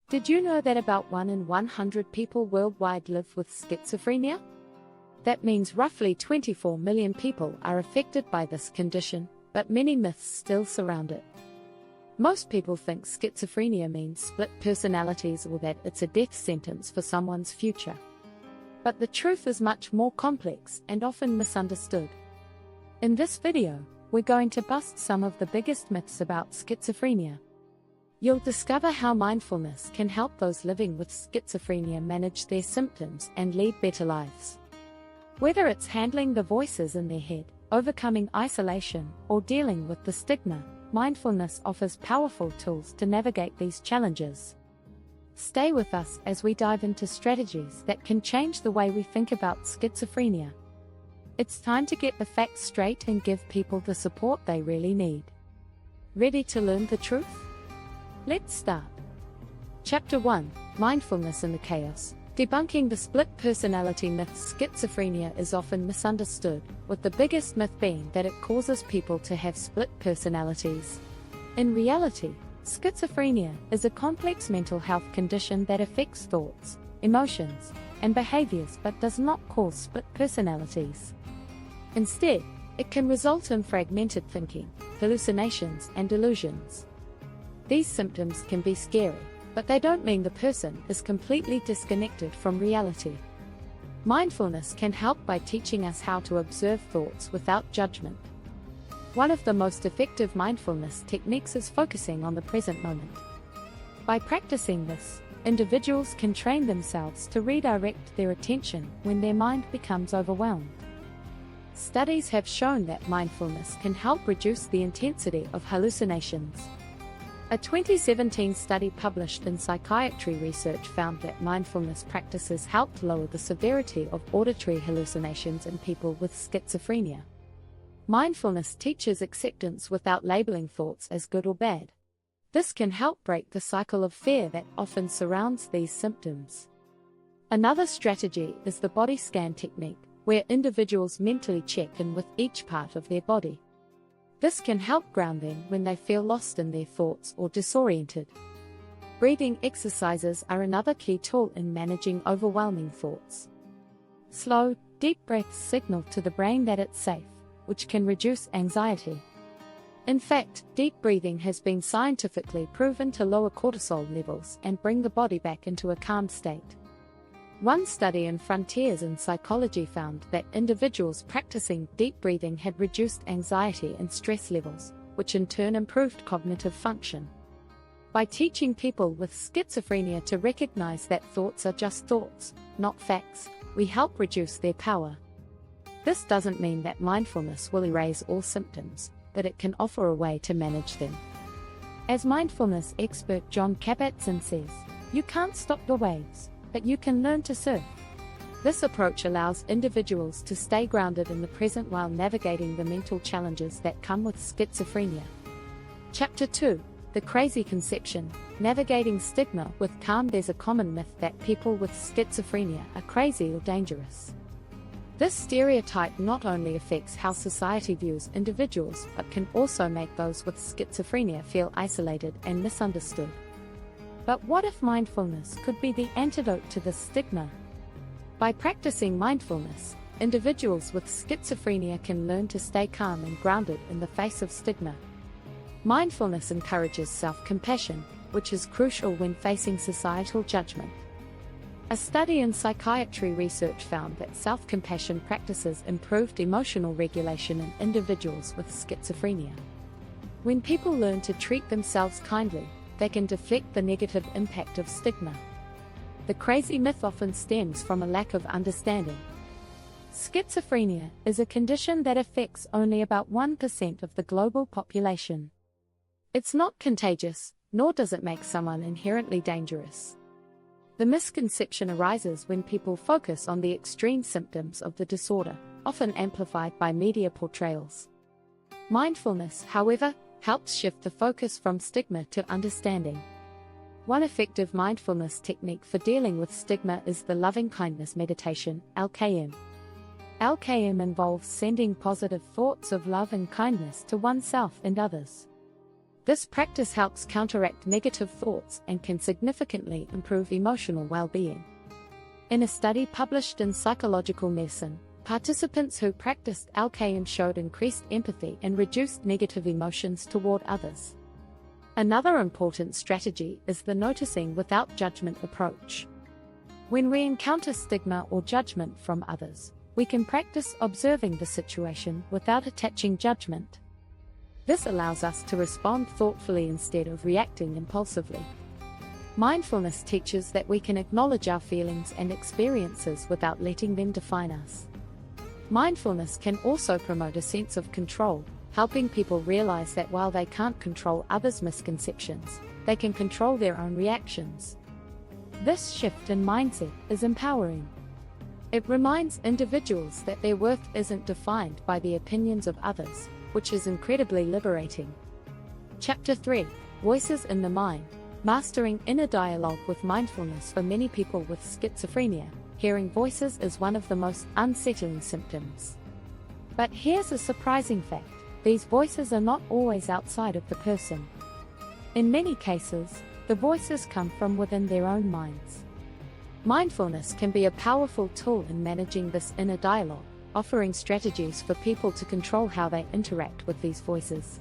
Did you know that about 1 in 100 people worldwide live with schizophrenia? That means roughly 24 million people are affected by this condition, but many myths still surround it. Most people think schizophrenia means split personalities or that it's a death sentence for someone's future. But the truth is much more complex and often misunderstood. In this video, we're going to bust some of the biggest myths about schizophrenia. You'll discover how mindfulness can help those living with schizophrenia manage their symptoms and lead better lives. Whether it's handling the voices in their head, overcoming isolation, or dealing with the stigma, mindfulness offers powerful tools to navigate these challenges. Stay with us as we dive into strategies that can change the way we think about schizophrenia. It's time to get the facts straight and give people the support they really need. Ready to learn the truth? Let's start. Chapter 1: Mindfulness in the Chaos. Debunking the split personality myth. Schizophrenia is often misunderstood, with the biggest myth being that it causes people to have split personalities. In reality, schizophrenia is a complex mental health condition that affects thoughts, emotions, and behaviors but does not cause split personalities. Instead, it can result in fragmented thinking, hallucinations, and delusions. These symptoms can be scary, but they don't mean the person is completely disconnected from reality. Mindfulness can help by teaching us how to observe thoughts without judgment. One of the most effective mindfulness techniques is focusing on the present moment. By practicing this, individuals can train themselves to redirect their attention when their mind becomes overwhelmed. Studies have shown that mindfulness can help reduce the intensity of hallucinations. A 2017 study published in Psychiatry Research found that mindfulness practices helped lower the severity of auditory hallucinations in people with schizophrenia. Mindfulness teaches acceptance without labeling thoughts as good or bad. This can help break the cycle of fear that often surrounds these symptoms. Another strategy is the body scan technique, where individuals mentally check in with each part of their body. This can help ground them when they feel lost in their thoughts or disoriented. Breathing exercises are another key tool in managing overwhelming thoughts. Slow, deep breaths signal to the brain that it's safe, which can reduce anxiety. In fact, deep breathing has been scientifically proven to lower cortisol levels and bring the body back into a calm state. One study in Frontiers in Psychology found that individuals practicing deep breathing had reduced anxiety and stress levels, which in turn improved cognitive function. By teaching people with schizophrenia to recognize that thoughts are just thoughts, not facts, we help reduce their power. This doesn't mean that mindfulness will erase all symptoms, but it can offer a way to manage them. As mindfulness expert John Kabat-Zinn says, "You can't stop the waves, but you can learn to surf." This approach allows individuals to stay grounded in the present while navigating the mental challenges that come with schizophrenia. Chapter 2: The Crazy Conception. Navigating stigma with calm. There's a common myth that people with schizophrenia are crazy or dangerous. This stereotype not only affects how society views individuals but can also make those with schizophrenia feel isolated and misunderstood. But what if mindfulness could be the antidote to this stigma? By practicing mindfulness, individuals with schizophrenia can learn to stay calm and grounded in the face of stigma. Mindfulness encourages self-compassion, which is crucial when facing societal judgment. A study in Psychiatry Research found that self-compassion practices improved emotional regulation in individuals with schizophrenia. When people learn to treat themselves kindly, they can deflect the negative impact of stigma. The crazy myth often stems from a lack of understanding. Schizophrenia is a condition that affects only about 1% of the global population. It's not contagious, nor does it make someone inherently dangerous. The misconception arises when people focus on the extreme symptoms of the disorder, often amplified by media portrayals. Mindfulness, however, helps shift the focus from stigma to understanding. One effective mindfulness technique for dealing with stigma is the loving-kindness meditation, LKM. LKM involves sending positive thoughts of love and kindness to oneself and others. This practice helps counteract negative thoughts and can significantly improve emotional well-being. In a study published in Psychological Medicine, participants who practiced LKM showed increased empathy and reduced negative emotions toward others. Another important strategy is the noticing without judgment approach. When we encounter stigma or judgment from others, we can practice observing the situation without attaching judgment. This allows us to respond thoughtfully instead of reacting impulsively. Mindfulness teaches that we can acknowledge our feelings and experiences without letting them define us. Mindfulness can also promote a sense of control, helping people realize that while they can't control others' misconceptions, they can control their own reactions. This shift in mindset is empowering. It reminds individuals that their worth isn't defined by the opinions of others, which is incredibly liberating. Chapter 3: Voices in the Mind. Mastering inner dialogue with mindfulness. For many people with schizophrenia, hearing voices is one of the most unsettling symptoms. But here's a surprising fact: these voices are not always outside of the person. In many cases, the voices come from within their own minds. Mindfulness can be a powerful tool in managing this inner dialogue, offering strategies for people to control how they interact with these voices.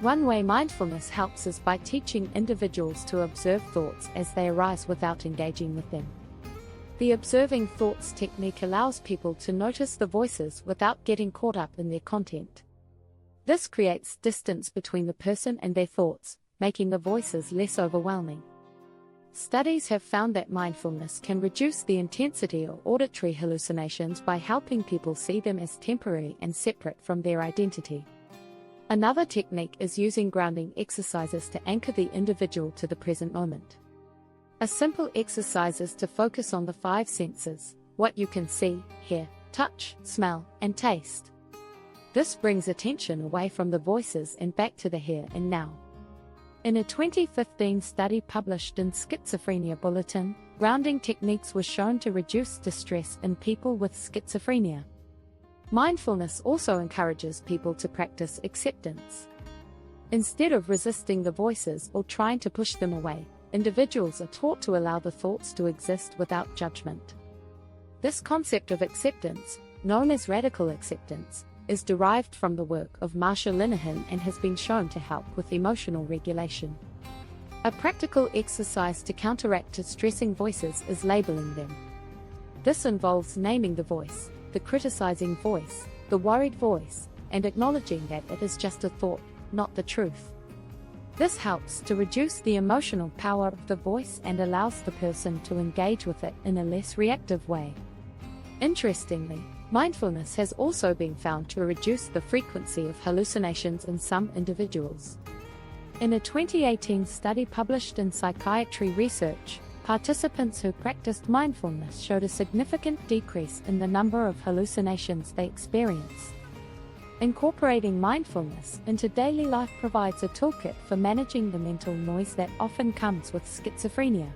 One way mindfulness helps is by teaching individuals to observe thoughts as they arise without engaging with them. The observing thoughts technique allows people to notice the voices without getting caught up in their content. This creates distance between the person and their thoughts, making the voices less overwhelming. Studies have found that mindfulness can reduce the intensity of auditory hallucinations by helping people see them as temporary and separate from their identity. Another technique is using grounding exercises to anchor the individual to the present moment. A simple exercise is to focus on the 5 senses: what you can see, hear, touch, smell, and taste. This brings attention away from the voices and back to the here and now. In a 2015 study published in Schizophrenia Bulletin, grounding techniques were shown to reduce distress in people with schizophrenia. Mindfulness also encourages people to practice acceptance. Instead of resisting the voices or trying to push them away, individuals are taught to allow the thoughts to exist without judgment. This concept of acceptance, known as radical acceptance, is derived from the work of Marsha Linehan and has been shown to help with emotional regulation. A practical exercise to counteract distressing voices is labeling them. This involves naming the voice, the criticizing voice, the worried voice, and acknowledging that it is just a thought, not the truth. This helps to reduce the emotional power of the voice and allows the person to engage with it in a less reactive way. Interestingly, mindfulness has also been found to reduce the frequency of hallucinations in some individuals. In a 2018 study published in Psychiatry Research, participants who practiced mindfulness showed a significant decrease in the number of hallucinations they experienced. Incorporating mindfulness into daily life provides a toolkit for managing the mental noise that often comes with schizophrenia.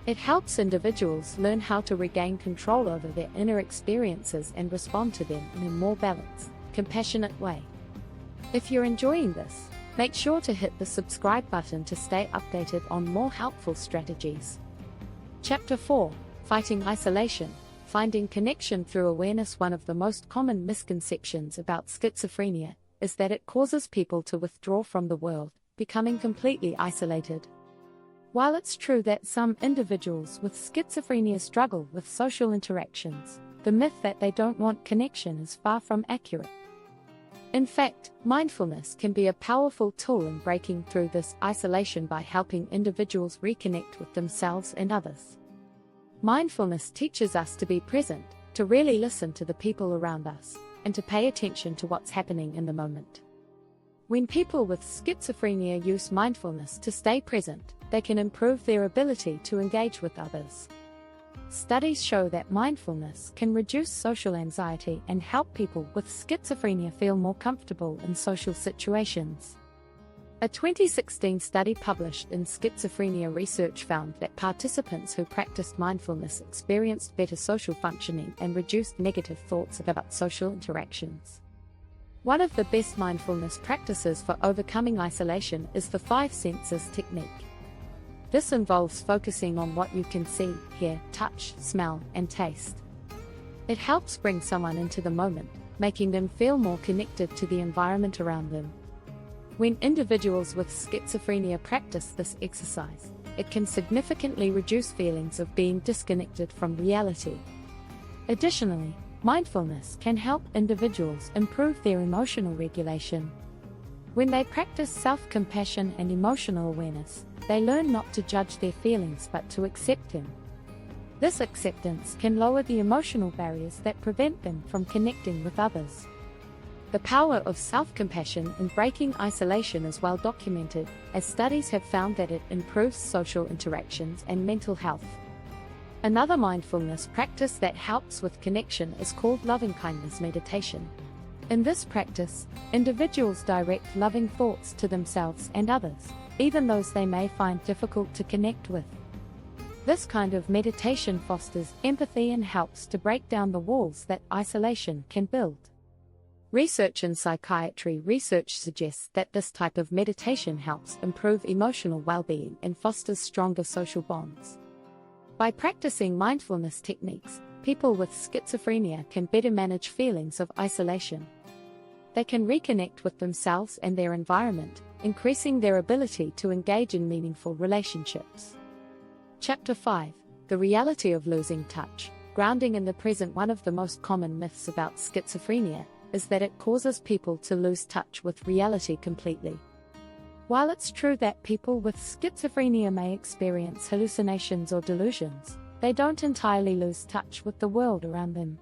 It helps individuals learn how to regain control over their inner experiences and respond to them in a more balanced, compassionate way. If you're enjoying this, make sure to hit the subscribe button to stay updated on more helpful strategies. Chapter 4: Fighting Isolation. Finding connection through awareness. One of the most common misconceptions about schizophrenia is that it causes people to withdraw from the world, becoming completely isolated. While it's true that some individuals with schizophrenia struggle with social interactions, the myth that they don't want connection is far from accurate. In fact, mindfulness can be a powerful tool in breaking through this isolation by helping individuals reconnect with themselves and others. Mindfulness teaches us to be present, to really listen to the people around us, and to pay attention to what's happening in the moment. When people with schizophrenia use mindfulness to stay present, they can improve their ability to engage with others. Studies show that mindfulness can reduce social anxiety and help people with schizophrenia feel more comfortable in social situations. A 2016 study published in Schizophrenia Research found that participants who practiced mindfulness experienced better social functioning and reduced negative thoughts about social interactions. One of the best mindfulness practices for overcoming isolation is the 5 senses technique. This involves focusing on what you can see, hear, touch, smell, and taste. It helps bring someone into the moment, making them feel more connected to the environment around them. When individuals with schizophrenia practice this exercise, it can significantly reduce feelings of being disconnected from reality. Additionally, mindfulness can help individuals improve their emotional regulation. When they practice self-compassion and emotional awareness, they learn not to judge their feelings but to accept them. This acceptance can lower the emotional barriers that prevent them from connecting with others. The power of self-compassion in breaking isolation is well documented, as studies have found that it improves social interactions and mental health. Another mindfulness practice that helps with connection is called loving-kindness meditation. In this practice, individuals direct loving thoughts to themselves and others, even those they may find difficult to connect with. This kind of meditation fosters empathy and helps to break down the walls that isolation can build. Research in psychiatry research suggests that this type of meditation helps improve emotional well-being and fosters stronger social bonds. By practicing mindfulness techniques, people with schizophrenia can better manage feelings of isolation. They can reconnect with themselves and their environment, increasing their ability to engage in meaningful relationships. Chapter 5: The Reality of Losing Touch. Grounding in the present. One of the most common myths about schizophrenia is that it causes people to lose touch with reality completely. While it's true that people with schizophrenia may experience hallucinations or delusions, they don't entirely lose touch with the world around them.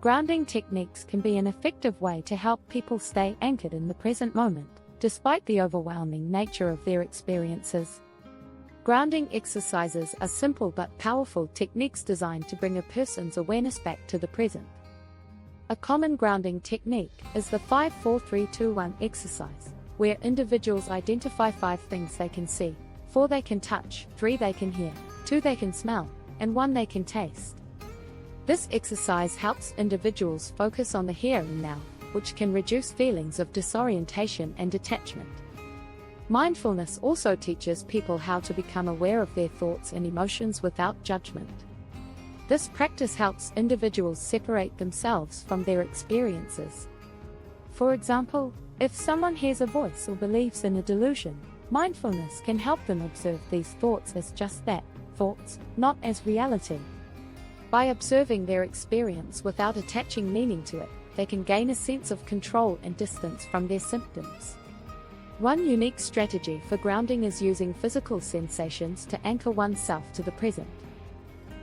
Grounding techniques can be an effective way to help people stay anchored in the present moment, despite the overwhelming nature of their experiences. Grounding exercises are simple but powerful techniques designed to bring a person's awareness back to the present. A common grounding technique is the 5-4-3-2-1 exercise, where individuals identify 5 things they can see, 4 they can touch, 3 they can hear, 2 they can smell, and 1 they can taste. This exercise helps individuals focus on the here and now, which can reduce feelings of disorientation and detachment. Mindfulness also teaches people how to become aware of their thoughts and emotions without judgment. This practice helps individuals separate themselves from their experiences. For example, if someone hears a voice or believes in a delusion, mindfulness can help them observe these thoughts as just that, thoughts, not as reality. By observing their experience without attaching meaning to it, they can gain a sense of control and distance from their symptoms. One unique strategy for grounding is using physical sensations to anchor oneself to the present.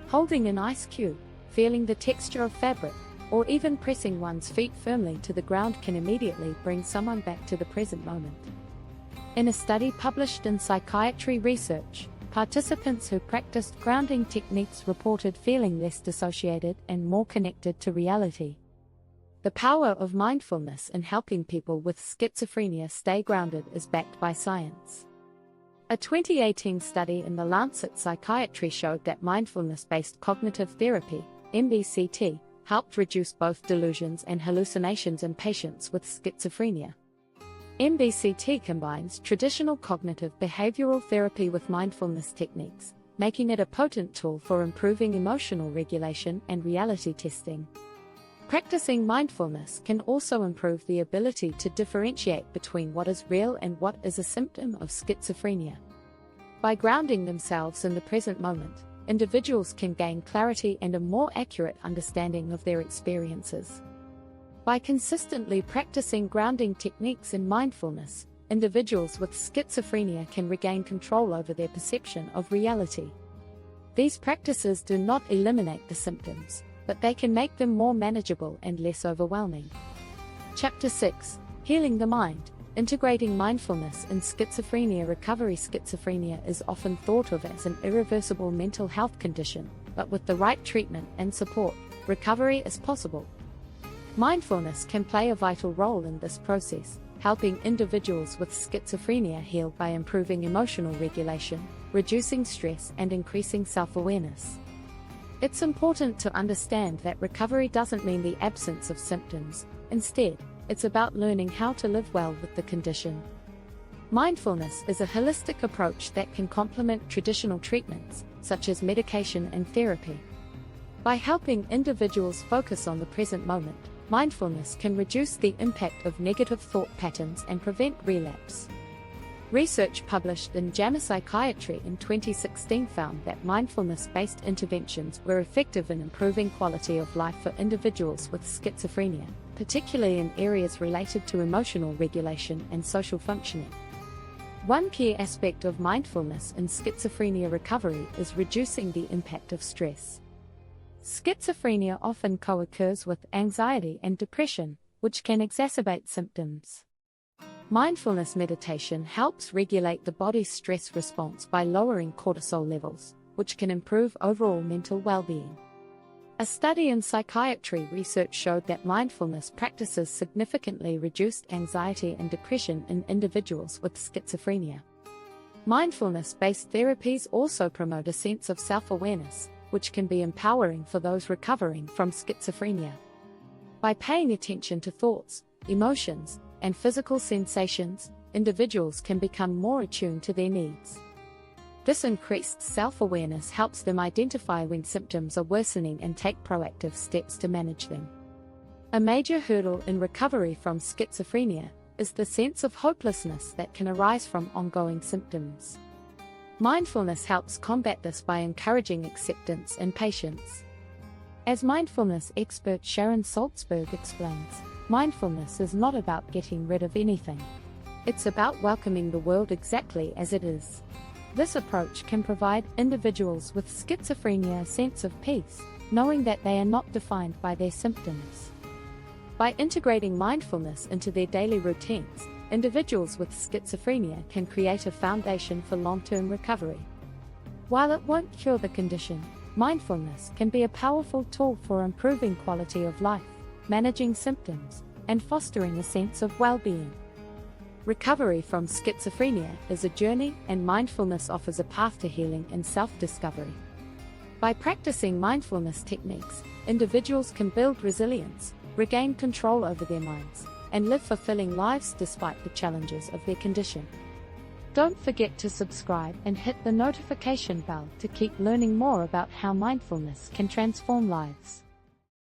Holding an ice cube, feeling the texture of fabric, or even pressing one's feet firmly to the ground can immediately bring someone back to the present moment. In a study published in Psychiatry Research, participants who practiced grounding techniques reported feeling less dissociated and more connected to reality. The power of mindfulness in helping people with schizophrenia stay grounded is backed by science. A 2018 study in The Lancet Psychiatry showed that mindfulness-based cognitive therapy, MBCT, helped reduce both delusions and hallucinations in patients with schizophrenia. MBCT combines traditional cognitive behavioral therapy with mindfulness techniques, making it a potent tool for improving emotional regulation and reality testing. Practicing mindfulness can also improve the ability to differentiate between what is real and what is a symptom of schizophrenia. By grounding themselves in the present moment, individuals can gain clarity and a more accurate understanding of their experiences. By consistently practicing grounding techniques in mindfulness, individuals with schizophrenia can regain control over their perception of reality. These practices do not eliminate the symptoms, but they can make them more manageable and less overwhelming. Chapter 6: Healing the Mind. Integrating mindfulness in schizophrenia recovery. Schizophrenia is often thought of as an irreversible mental health condition, but with the right treatment and support, recovery is possible. Mindfulness can play a vital role in this process, helping individuals with schizophrenia heal by improving emotional regulation, reducing stress, and increasing self-awareness. It's important to understand that recovery doesn't mean the absence of symptoms. Instead, it's about learning how to live well with the condition. Mindfulness is a holistic approach that can complement traditional treatments, such as medication and therapy. By helping individuals focus on the present moment, mindfulness can reduce the impact of negative thought patterns and prevent relapse. Research published in JAMA Psychiatry in 2016 found that mindfulness-based interventions were effective in improving quality of life for individuals with schizophrenia, particularly in areas related to emotional regulation and social functioning. One key aspect of mindfulness in schizophrenia recovery is reducing the impact of stress. Schizophrenia often co-occurs with anxiety and depression, which can exacerbate symptoms. Mindfulness meditation helps regulate the body's stress response by lowering cortisol levels, which can improve overall mental well-being. A study in psychiatry research showed that mindfulness practices significantly reduced anxiety and depression in individuals with schizophrenia. Mindfulness-based therapies also promote a sense of self-awareness, which can be empowering for those recovering from schizophrenia. By paying attention to thoughts, emotions, and physical sensations, individuals can become more attuned to their needs. This increased self-awareness helps them identify when symptoms are worsening and take proactive steps to manage them. A major hurdle in recovery from schizophrenia is the sense of hopelessness that can arise from ongoing symptoms. Mindfulness helps combat this by encouraging acceptance and patience. As mindfulness expert Sharon Salzberg explains, mindfulness is not about getting rid of anything. It's about welcoming the world exactly as it is. This approach can provide individuals with schizophrenia a sense of peace, knowing that they are not defined by their symptoms. By integrating mindfulness into their daily routines, individuals with schizophrenia can create a foundation for long-term recovery. While it won't cure the condition, mindfulness can be a powerful tool for improving quality of life, managing symptoms, and fostering a sense of well-being. Recovery from schizophrenia is a journey, and mindfulness offers a path to healing and self-discovery. By practicing mindfulness techniques, individuals can build resilience, regain control over their minds, and live fulfilling lives despite the challenges of their condition. Don't forget to subscribe and hit the notification bell to keep learning more about how mindfulness can transform lives.